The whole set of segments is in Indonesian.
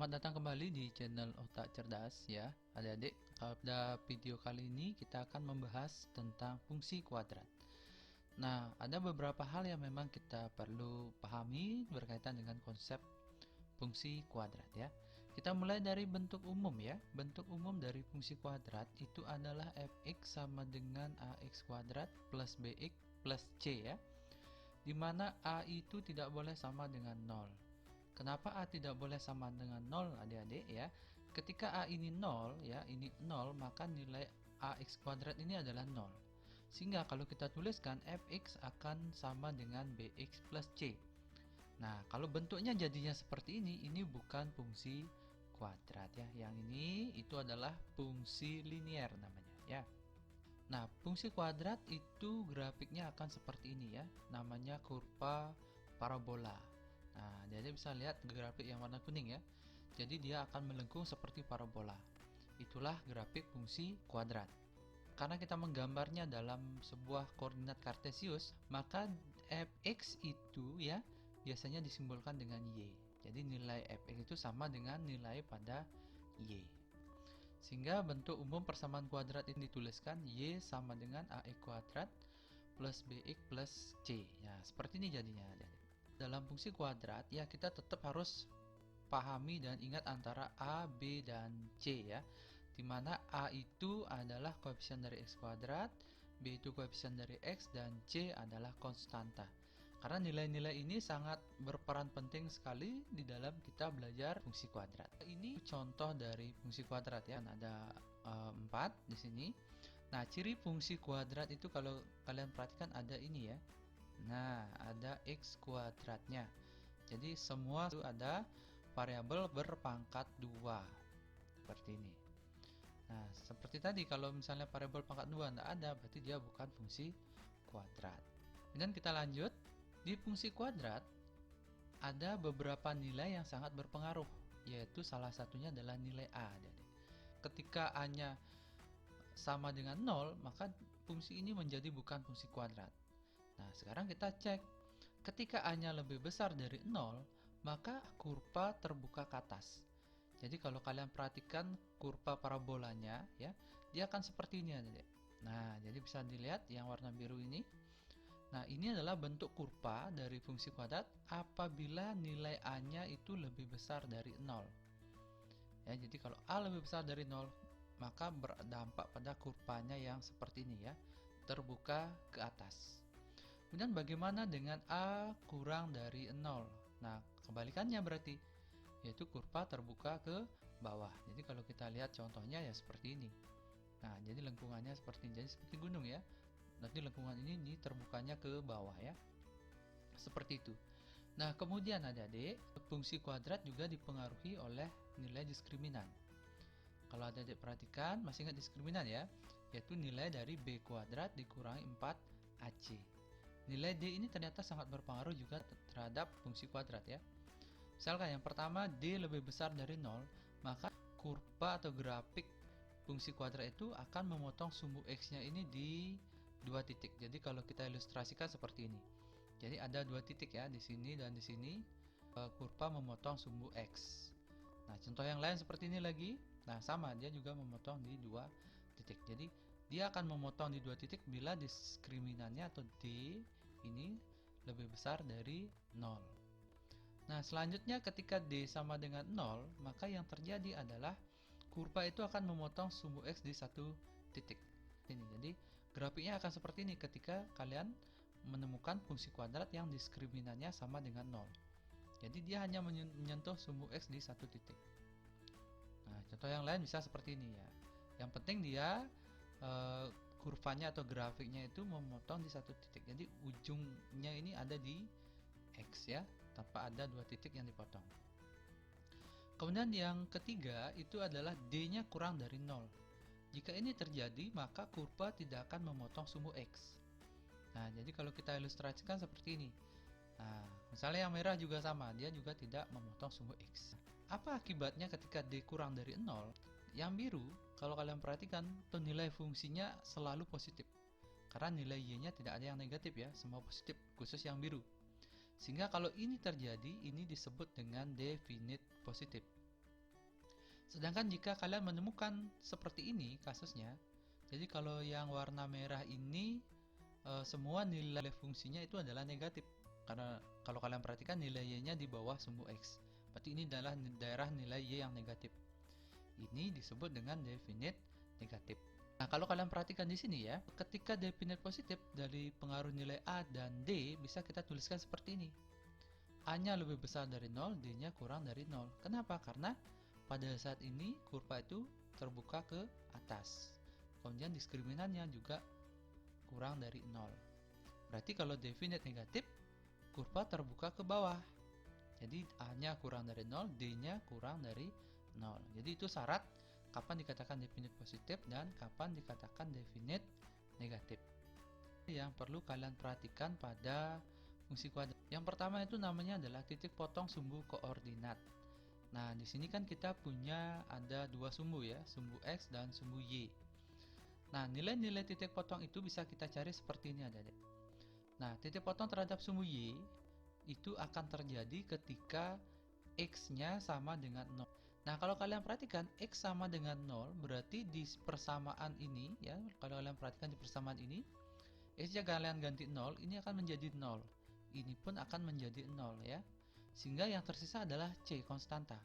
Selamat datang kembali di channel Otak Cerdas ya adik-adik. Pada video kali ini kita akan membahas tentang fungsi kuadrat. Nah, ada beberapa hal yang memang kita perlu pahami berkaitan dengan konsep fungsi kuadrat ya. Kita mulai dari bentuk umum ya. Bentuk umum dari fungsi kuadrat itu adalah fx sama dengan ax kuadrat plus bx plus c ya. Dimana a itu tidak boleh sama dengan 0. Kenapa A tidak boleh sama dengan 0 adik-adik ya? Ketika A ini 0 ya, ini 0, maka nilai AX kuadrat ini adalah 0. Sehingga kalau kita tuliskan Fx akan sama dengan Bx plus C. Nah, kalau bentuknya jadinya seperti ini bukan fungsi kuadrat ya. Yang ini itu adalah fungsi linier namanya ya. Nah, fungsi kuadrat itu grafiknya akan seperti ini ya. Namanya kurva parabola. Nah, jadi bisa lihat grafik yang warna kuning ya. Jadi dia akan melengkung seperti parabola. Itulah grafik fungsi kuadrat. Karena kita menggambarnya dalam sebuah koordinat kartesius, maka fx itu ya biasanya disimbolkan dengan y. Jadi nilai fx itu sama dengan nilai pada y. Sehingga bentuk umum persamaan kuadrat ini dituliskan y sama dengan ax kuadrat plus bx plus c. Ya, seperti ini jadinya. Dalam fungsi kuadrat ya kita tetap harus pahami dan ingat antara A, B, dan C ya, dimana A itu adalah koefisien dari X kuadrat, B itu koefisien dari X, dan C adalah konstanta. Karena nilai-nilai ini sangat berperan penting sekali di dalam kita belajar fungsi kuadrat. Ini contoh dari fungsi kuadrat ya, ada 4 di sini. Nah, ciri fungsi kuadrat itu kalau kalian perhatikan ada ini ya. Nah, ada X kuadratnya. Jadi semua itu ada variabel berpangkat 2. Seperti ini. Nah, seperti tadi kalau misalnya variabel pangkat 2 tidak ada, berarti dia bukan fungsi kuadrat. Kemudian kita lanjut. Di fungsi kuadrat ada beberapa nilai yang sangat berpengaruh, yaitu salah satunya adalah nilai A. Ketika A-nya sama dengan 0, maka fungsi ini menjadi bukan fungsi kuadrat. Nah, sekarang kita cek. Ketika A-nya lebih besar dari 0, maka kurva terbuka ke atas. Jadi kalau kalian perhatikan kurva parabolanya ya, dia akan seperti ini adik. Nah, jadi bisa dilihat yang warna biru ini. Nah, ini adalah bentuk kurva dari fungsi kuadrat apabila nilai A-nya itu lebih besar dari 0. Ya, jadi kalau A lebih besar dari 0, maka berdampak pada kurvanya yang seperti ini ya, terbuka ke atas. Kemudian bagaimana dengan A kurang dari 0? Nah, kebalikannya berarti, yaitu kurva terbuka ke bawah. Jadi kalau kita lihat contohnya ya seperti ini. Nah, jadi lengkungannya seperti ini. Jadi seperti gunung ya. Nanti lengkungan ini terbukanya ke bawah ya. Seperti itu. Nah, kemudian adik-adik, fungsi kuadrat juga dipengaruhi oleh nilai diskriminan. Kalau adik-adik perhatikan, masih ingat diskriminan ya? Yaitu nilai dari B kuadrat dikurangi 4AC. Nilai D ini ternyata sangat berpengaruh juga terhadap fungsi kuadrat ya. Misalkan yang pertama D lebih besar dari 0, maka kurva atau grafik fungsi kuadrat itu akan memotong sumbu X-nya ini di 2 titik. Jadi kalau kita ilustrasikan seperti ini. Jadi ada 2 titik ya, di sini dan di sini kurva memotong sumbu X. Nah, contoh yang lain seperti ini lagi. Nah, sama dia juga memotong di 2 titik. Jadi dia akan memotong di 2 titik bila diskriminannya atau D ini lebih besar dari 0. Nah, selanjutnya ketika D sama dengan 0, maka yang terjadi adalah kurva itu akan memotong sumbu X di 1 titik. Ini. Jadi, grafiknya akan seperti ini ketika kalian menemukan fungsi kuadrat yang diskriminannya sama dengan 0. Jadi, dia hanya menyentuh sumbu X di 1 titik. Nah, contoh yang lain bisa seperti ini ya. Yang penting dia kurvanya atau grafiknya itu memotong di 1 titik. Jadi ujungnya ini ada di X ya, tanpa ada 2 titik yang dipotong. Kemudian yang ketiga itu adalah D-nya kurang dari 0. Jika ini terjadi, maka kurva tidak akan memotong sumbu X. Nah, jadi kalau kita ilustrasikan seperti ini. Nah, misalnya yang merah juga sama, dia juga tidak memotong sumbu X. Apa akibatnya ketika D kurang dari 0? Yang biru, kalau kalian perhatikan, tuh nilai fungsinya selalu positif. Karena nilai Y-nya tidak ada yang negatif ya, semua positif, khusus yang biru. Sehingga kalau ini terjadi, ini disebut dengan definite positif. Sedangkan jika kalian menemukan seperti ini kasusnya, jadi kalau yang warna merah ini semua nilai fungsinya itu adalah negatif. Karena kalau kalian perhatikan nilai y-nya di bawah sumbu x. Berarti ini adalah daerah nilai y yang negatif. Ini disebut dengan definite negatif. Nah, kalau kalian perhatikan di sini ya, ketika definite positif dari pengaruh nilai A dan D bisa kita tuliskan seperti ini. A-nya lebih besar dari 0, D-nya kurang dari 0. Kenapa? Karena pada saat ini kurva itu terbuka ke atas. Kemudian diskriminannya juga kurang dari 0. Berarti kalau definite negatif, kurva terbuka ke bawah. Jadi A-nya kurang dari 0, D-nya kurang dari 0. Jadi itu syarat kapan dikatakan definite positif dan kapan dikatakan definite negatif. Yang perlu kalian perhatikan pada fungsi kuadrat. Yang pertama itu namanya adalah titik potong sumbu koordinat. Nah, di sini kan kita punya ada dua sumbu ya, sumbu x dan sumbu y. Nah, nilai-nilai titik potong itu bisa kita cari seperti ini adik-adik. Nah, titik potong terhadap sumbu y itu akan terjadi ketika x-nya sama dengan 0. Nah, kalau kalian perhatikan x sama dengan 0, berarti di persamaan ini ya, kalau kalian perhatikan di persamaan ini, x-nya kalian ganti 0, ini akan menjadi 0. Ini pun akan menjadi 0 ya. Sehingga yang tersisa adalah c, konstanta.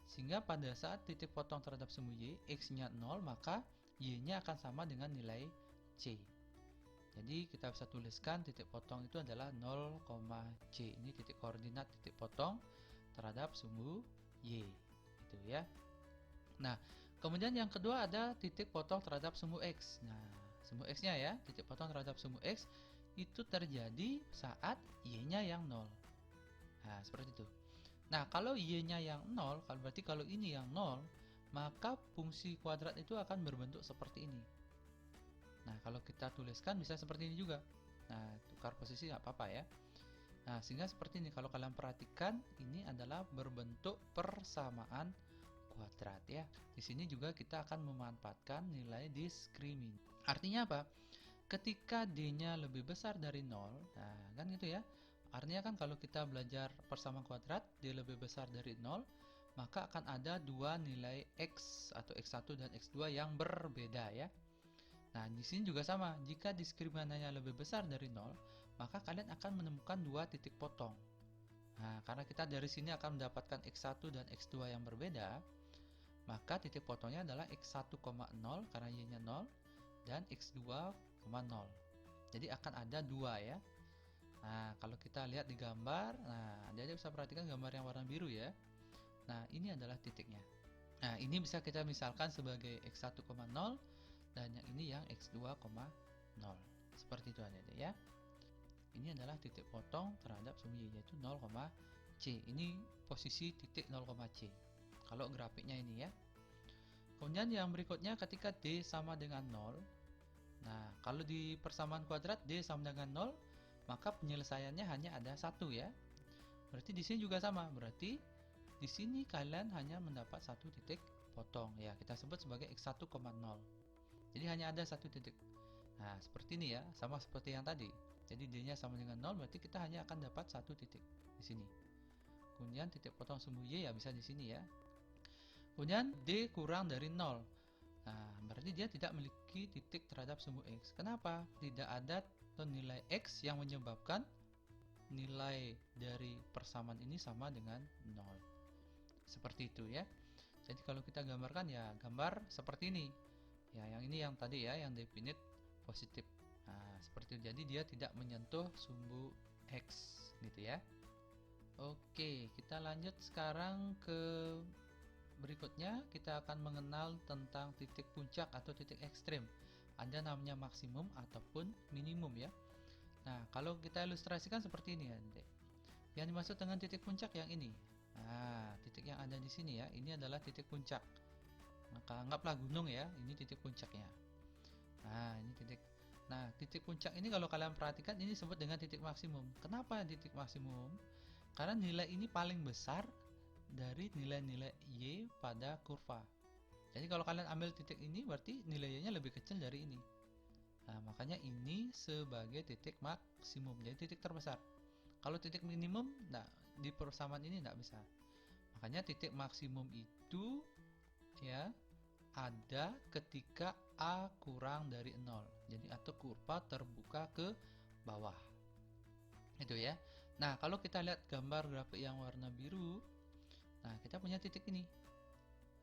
Sehingga pada saat titik potong terhadap sumbu y, x-nya 0, maka y-nya akan sama dengan nilai c. Jadi kita bisa tuliskan titik potong itu adalah 0, c. Ini titik koordinat titik potong terhadap sumbu y. Gitu ya. Nah, kemudian yang kedua ada titik potong terhadap sumbu x. Nah, sumbu x-nya ya, titik potong terhadap sumbu x itu terjadi saat y-nya yang 0. Nah, seperti itu. Nah, kalau y-nya yang 0, berarti kalau ini yang 0, maka fungsi kuadrat itu akan berbentuk seperti ini. Nah, kalau kita tuliskan bisa seperti ini juga. Nah, tukar posisi nggak apa-apa ya. Nah, sehingga seperti ini. Kalau kalian perhatikan, ini adalah berbentuk persamaan kuadrat ya. Di sini juga kita akan memanfaatkan nilai diskrimin. Artinya apa? Ketika D-nya lebih besar dari 0, nah kan gitu ya. Artinya kan kalau kita belajar persamaan kuadrat, D lebih besar dari 0, maka akan ada dua nilai X atau X1 dan X2 yang berbeda ya. Nah, di sini juga sama. Jika diskriminannya lebih besar dari 0, maka kalian akan menemukan dua titik potong. Nah, karena kita dari sini akan mendapatkan X1 dan X2 yang berbeda, maka titik potongnya adalah X1,0 karena Y-nya 0 dan X2,0. Jadi akan ada dua ya. Nah, kalau kita lihat di gambar, nah, Anda bisa perhatikan gambar yang warna biru ya. Nah, ini adalah titiknya. Nah, ini bisa kita misalkan sebagai X1,0 dan yang ini yang X2,0. Seperti itu adik-adik ya. Ini adalah titik potong terhadap sumbu Y yaitu 0, C. Ini posisi titik 0, C. Kalau grafiknya ini ya. Kemudian yang berikutnya ketika D sama dengan 0. Nah, kalau di persamaan kuadrat D sama dengan 0, maka penyelesaiannya hanya ada satu ya. Berarti di sini juga sama. Berarti di sini kalian hanya mendapat satu titik potong ya. Kita sebut sebagai X1,0. Jadi hanya ada satu titik. Nah, seperti ini ya, sama seperti yang tadi. Jadi D-nya sama dengan 0, berarti kita hanya akan dapat satu titik di sini. Kemudian titik potong sumbu Y ya bisa di sini ya. Kemudian D kurang dari 0. Nah, berarti dia tidak memiliki titik terhadap sumbu X. Kenapa? Tidak ada nilai X yang menyebabkan nilai dari persamaan ini sama dengan 0. Seperti itu ya. Jadi kalau kita gambarkan ya gambar seperti ini. Ya, yang ini yang tadi ya, yang definite positif. Nah, seperti itu. Jadi dia tidak menyentuh sumbu X gitu ya. Oke, kita lanjut sekarang ke berikutnya. Kita akan mengenal tentang titik puncak atau titik ekstrim. Ada namanya maksimum ataupun minimum ya. Nah, kalau kita ilustrasikan seperti ini ya, Dek. Yang dimaksud dengan titik puncak yang ini. Nah, titik yang ada di sini ya, ini adalah titik puncak. Maka anggaplah gunung ya, ini titik puncaknya. Nah, ini titik. Nah, titik puncak ini kalau kalian perhatikan ini disebut dengan titik maksimum. Kenapa titik maksimum? Karena nilai ini paling besar dari nilai-nilai Y pada kurva. Jadi kalau kalian ambil titik ini berarti nilai Y-nya lebih kecil dari ini. Nah, makanya ini sebagai titik maksimum, jadi titik terbesar. Kalau titik minimum, nah di persamaan ini tidak bisa. Makanya titik maksimum itu ya ada ketika A kurang dari 0. Jadi atau kurva terbuka ke bawah. Itu ya. Nah, kalau kita lihat gambar grafik yang warna biru, nah kita punya titik ini.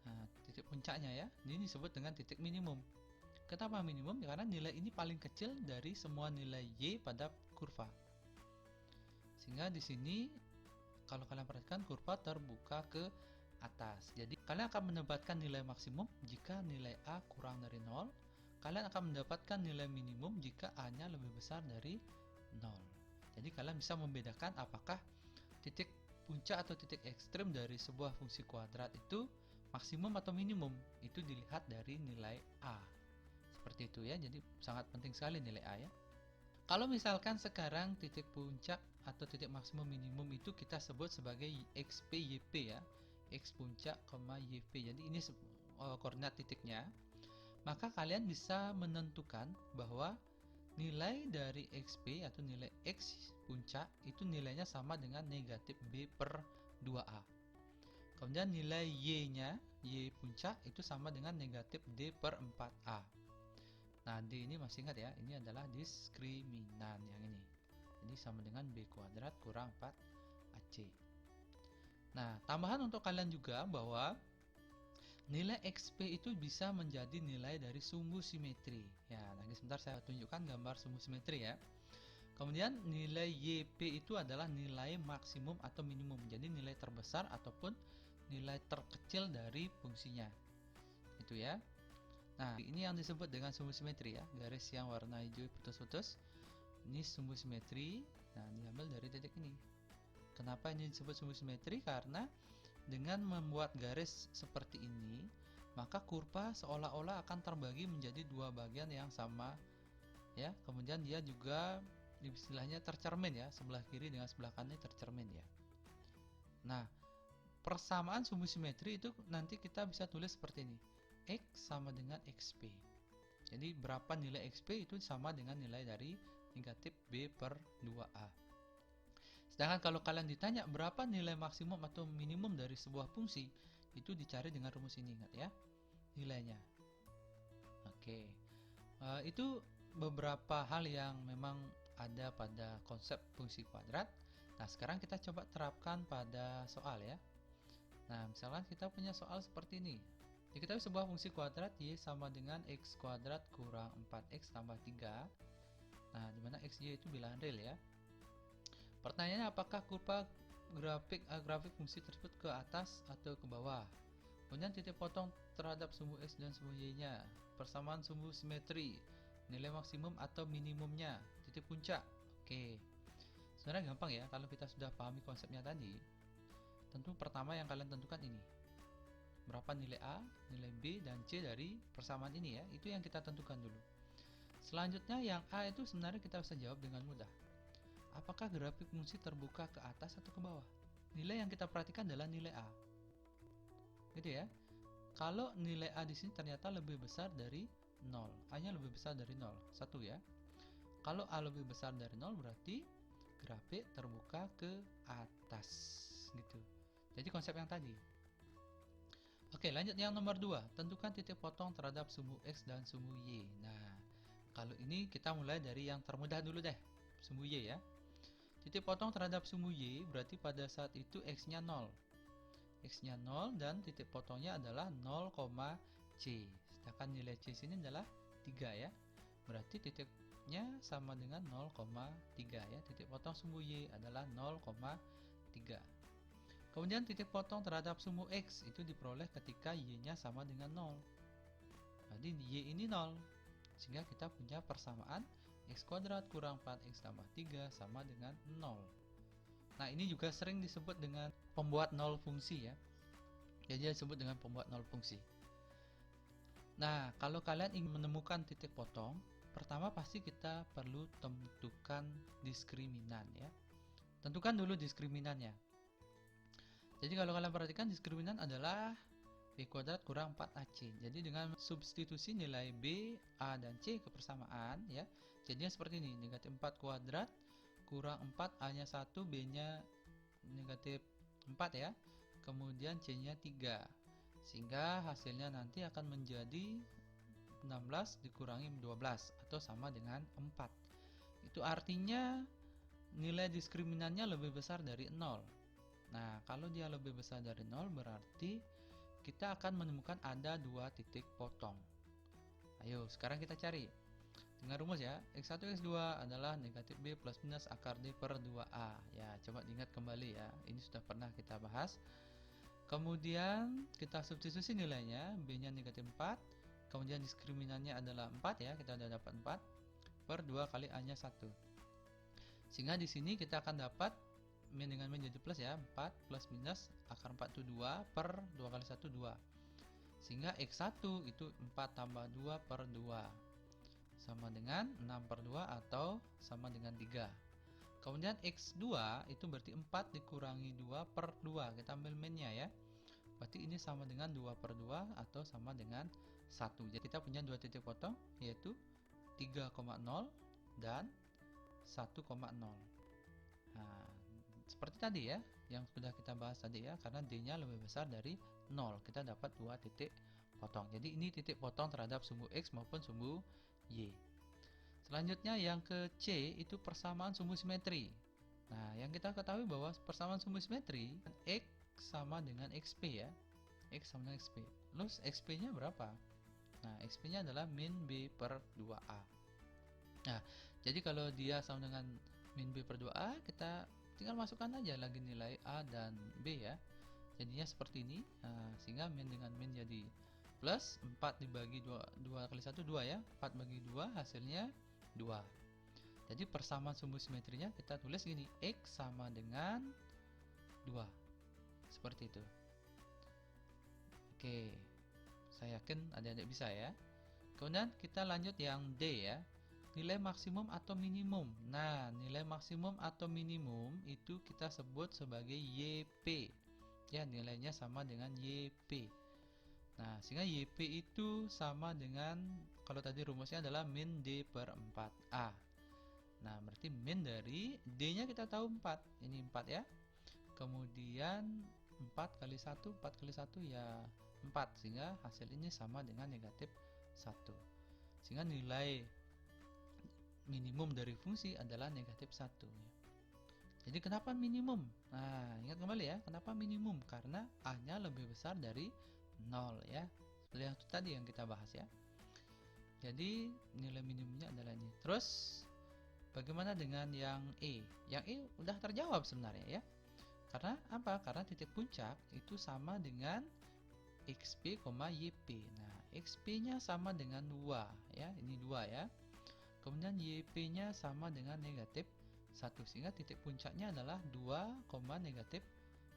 Nah, titik puncaknya ya. Ini disebut dengan titik minimum. Kenapa minimum? Ya, karena nilai ini paling kecil dari semua nilai Y pada kurva. Sehingga di sini kalau kalian perhatikan kurva terbuka ke atas. Jadi kalian akan mendapatkan nilai maksimum jika nilai A kurang dari 0. Kalian akan mendapatkan nilai minimum jika A-nya lebih besar dari 0. Jadi kalian bisa membedakan apakah titik puncak atau titik ekstrim dari sebuah fungsi kuadrat itu maksimum atau minimum. Itu dilihat dari nilai A. Seperti itu ya. Jadi sangat penting sekali nilai A ya. Kalau misalkan sekarang titik puncak atau titik maksimum minimum itu kita sebut sebagai XP YP ya. X puncak, YP. Jadi ini koordinat titiknya. Maka kalian bisa menentukan bahwa nilai dari XP atau nilai X puncak itu nilainya sama dengan negatif B per 2A. Kemudian nilai Y-nya, Y puncak itu sama dengan negatif D per 4A. Nah, D ini masih ingat ya, ini adalah diskriminan yang ini. Jadi sama dengan B kuadrat kurang 4AC. Nah, tambahan untuk kalian juga bahwa nilai XP itu bisa menjadi nilai dari sumbu simetri. Ya, nanti sebentar saya tunjukkan gambar sumbu simetri ya. Kemudian nilai YP itu adalah nilai maksimum atau minimum. Jadi nilai terbesar ataupun nilai terkecil dari fungsinya. Itu ya. Nah, ini yang disebut dengan sumbu simetri ya. Garis yang warna hijau putus-putus. Ini sumbu simetri. Nah, diambil dari titik ini. Kenapa ini disebut sumbu simetri? Karena dengan membuat garis seperti ini, maka kurva seolah-olah akan terbagi menjadi dua bagian yang sama ya. Kemudian dia juga istilahnya tercermin ya, sebelah kiri dengan sebelah kanan tercermin ya. Nah, persamaan sumbu simetri itu nanti kita bisa tulis seperti ini. X sama dengan XP. Jadi berapa nilai XP itu sama dengan nilai dari negatif B per 2A. Sedangkan kalau kalian ditanya berapa nilai maksimum atau minimum dari sebuah fungsi, itu dicari dengan rumus ini, ingat ya, nilainya. Oke, itu beberapa hal yang memang ada pada konsep fungsi kuadrat. Nah, sekarang kita coba terapkan pada soal ya. Nah, misalkan kita punya soal seperti ini. Diketahui sebuah fungsi kuadrat Y sama dengan X kuadrat kurang 4X tambah 3. Nah, dimana XY itu bilangan real ya. Pertanyaannya, apakah kurva grafik fungsi tersebut ke atas atau ke bawah? Kemudian titik potong terhadap sumbu X dan sumbu Y-nya. Persamaan sumbu simetri. Nilai maksimum atau minimumnya. Titik puncak. Oke. Sebenarnya gampang ya kalau kita sudah pahami konsepnya tadi. Tentu pertama yang kalian tentukan ini. Berapa nilai A, nilai B, dan C dari persamaan ini ya. Itu yang kita tentukan dulu. Selanjutnya yang A itu sebenarnya kita bisa jawab dengan mudah. Apakah grafik fungsi terbuka ke atas atau ke bawah? Nilai yang kita perhatikan adalah nilai A. Gitu ya. Kalau nilai A di sini ternyata lebih besar dari 0. A-nya lebih besar dari 0. 1 ya. Kalau A lebih besar dari 0 berarti grafik terbuka ke atas gitu. Jadi konsep yang tadi. Oke, lanjut yang nomor 2. Tentukan titik potong terhadap sumbu X dan sumbu Y. Nah, kalau ini kita mulai dari yang termudah dulu deh. Sumbu Y ya. Titik potong terhadap sumbu Y berarti pada saat itu X-nya 0. X-nya 0 dan titik potongnya adalah 0, C. Sedangkan nilai C sini adalah 3 ya. Berarti titiknya sama dengan 0,3 ya. Titik potong sumbu Y adalah 0,3. Kemudian titik potong terhadap sumbu X itu diperoleh ketika Y-nya sama dengan 0. Jadi Y ini 0. Sehingga kita punya persamaan X kuadrat kurang 4X tambah 3 sama dengan 0. Nah, ini juga sering disebut dengan pembuat nol fungsi ya. Jadi disebut dengan pembuat nol fungsi. Nah, kalau kalian ingin menemukan titik potong, pertama pasti kita perlu tentukan diskriminan ya. Tentukan dulu diskriminannya. Jadi kalau kalian perhatikan diskriminan adalah B kuadrat kurang 4AC. Jadi dengan substitusi nilai B, A, dan C ke persamaan ya. Jadinya seperti ini, negatif 4 kuadrat kurang 4, A-nya 1, B-nya negatif 4 ya. Kemudian C-nya 3. Sehingga hasilnya nanti akan menjadi 16 dikurangi 12 atau sama dengan 4. Itu artinya nilai diskriminannya lebih besar dari 0. Nah, kalau dia lebih besar dari 0 berarti kita akan menemukan ada 2 titik potong. Ayo, sekarang kita cari. Dengan rumus ya, X1 X2 adalah negatif B plus minus akar D per 2A. Ya, coba diingat kembali ya. Ini sudah pernah kita bahas. Kemudian kita substitusi nilainya, B-nya negatif 4. Kemudian diskriminannya adalah 4 ya, kita sudah dapat 4 per 2 kali A-nya 1. Sehingga di sini kita akan dapat min dengan min jadi plus ya, 4 plus minus akar 4 itu 2 per 2 kali 1 2. Sehingga X1 itu 4 tambah 2 per 2 sama dengan 6 per 2 atau sama dengan 3. Kemudian X2 itu berarti 4 dikurangi 2 per 2. Kita ambil minnya ya. Berarti ini sama dengan 2 per 2 atau sama dengan 1. Jadi kita punya 2 titik potong yaitu 3,0 dan 1,0. Nah, seperti tadi ya, yang sudah kita bahas tadi ya, karena D-nya lebih besar dari 0, kita dapat 2 titik potong. Jadi ini titik potong terhadap sumbu X maupun sumbu Y. Selanjutnya yang ke C itu persamaan sumbu simetri. Nah, yang kita ketahui bahwa persamaan sumbu simetri X sama dengan XP ya. X sama dengan XP. Terus XP-nya berapa? Nah, XP-nya adalah min B per 2A. Nah, jadi kalau dia sama dengan min B per 2A, kita tinggal masukkan aja lagi nilai A dan B ya. Jadinya seperti ini. Nah, sehingga min dengan min jadi plus 4 dibagi 2 kali 1 2 ya. 4 bagi 2 hasilnya 2. Jadi persamaan sumbu simetrinya kita tulis gini, X sama dengan 2. Seperti itu. Oke, saya yakin adik-adik bisa ya. Kemudian kita lanjut yang D ya, nilai maksimum atau minimum. Nah, nilai maksimum atau minimum itu kita sebut sebagai YP. Ya, nilainya sama dengan YP. Nah, sehingga YP itu sama dengan, kalau tadi rumusnya adalah min D per 4A. Nah, berarti min dari D-nya kita tahu 4. Ini 4 ya. Kemudian 4 kali 1, 4 kali 1 ya 4. Sehingga hasil ini sama dengan negatif 1. Sehingga nilai minimum dari fungsi adalah negatif 1. Jadi kenapa minimum? Nah, ingat kembali ya, kenapa minimum? Karena A-nya lebih besar dari 0 ya. Seperti yang tadi yang kita bahas ya. Jadi nilai minimumnya adalah ini. Terus bagaimana dengan yang E? Yang E udah terjawab sebenarnya ya. Karena apa? Karena titik puncak itu sama dengan XP, YP. Nah, XP-nya sama dengan 2 ya. Ini 2 ya. Kemudian YP-nya sama dengan negatif 1. Sehingga titik puncaknya adalah 2, negatif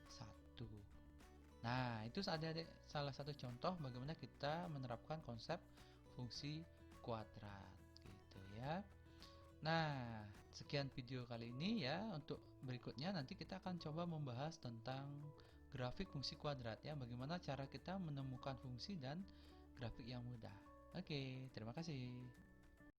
1. Nah, itu salah satu contoh bagaimana kita menerapkan konsep fungsi kuadrat gitu ya. Nah, sekian video kali ini ya. Untuk berikutnya nanti kita akan coba membahas tentang grafik fungsi kuadrat ya. Bagaimana cara kita menemukan fungsi dan grafik yang mudah. Oke, terima kasih.